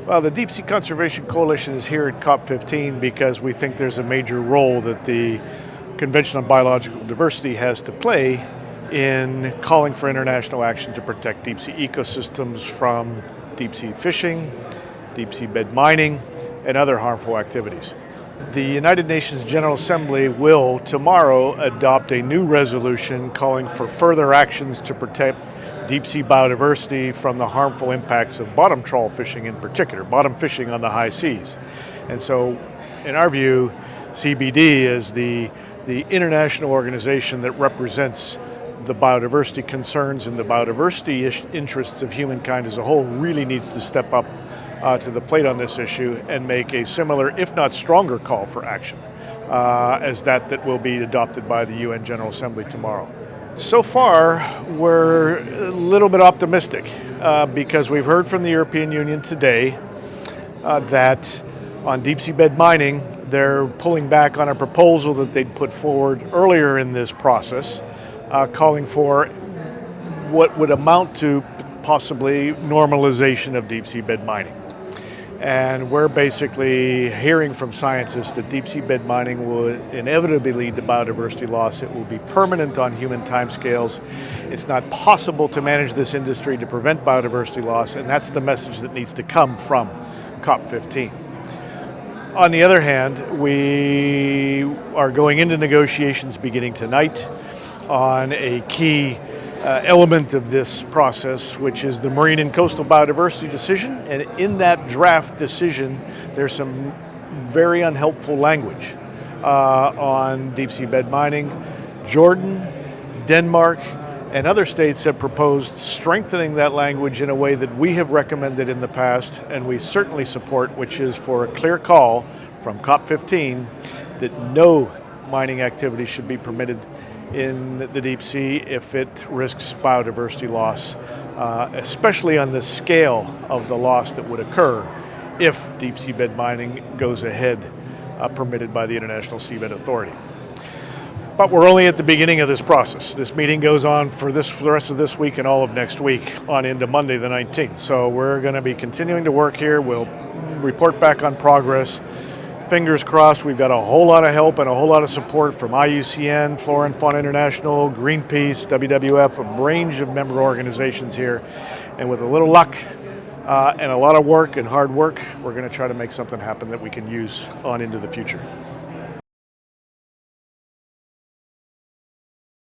Well, the Deep Sea Conservation Coalition is here at COP15 because we think there's a major role that the Convention on Biological Diversity has to play in calling for international action to protect deep sea ecosystems from deep sea fishing, deep sea bed mining, and other harmful activities. The United Nations General Assembly will tomorrow adopt a new resolution calling for further actions to protect deep sea biodiversity from the harmful impacts of bottom trawl fishing, in particular, bottom fishing on the high seas. And so, in our view, CBD is the international organization that represents the biodiversity concerns and the biodiversity interests of humankind as a whole, really needs to step up to the plate on this issue and make a similar, if not stronger, call for action as that will be adopted by the UN General Assembly tomorrow. So far, we're a little bit optimistic because we've heard from the European Union today that on deep sea bed mining, they're pulling back on a proposal that they'd put forward earlier in this process, calling for what would amount to possibly normalization of deep sea bed mining. And we're basically hearing from scientists that deep sea bed mining will inevitably lead to biodiversity loss. It will be permanent on human timescales. It's not possible to manage this industry to prevent biodiversity loss, and that's the message that needs to come from COP15. On the other hand, we are going into negotiations beginning tonight on a key element of this process, which is the Marine and Coastal Biodiversity Decision. And in that draft decision, there's some very unhelpful language on deep sea bed mining. Jordan, Denmark, and other states have proposed strengthening that language in a way that we have recommended in the past, and we certainly support, which is for a clear call from COP15 that no mining activity should be permitted in the deep sea if it risks biodiversity loss, especially on the scale of the loss that would occur if deep sea bed mining goes ahead, permitted by the International Seabed Authority. But we're only at the beginning of this process. This meeting goes on for the rest of this week and all of next week on into Monday the 19th. So we're going to be continuing to work here. We'll report back on progress. Fingers crossed, we've got a whole lot of help and a whole lot of support from IUCN, Flora and Fauna International, Greenpeace, WWF, a range of member organizations here. And with a little luck and a lot of work and hard work, we're going to try to make something happen that we can use on into the future.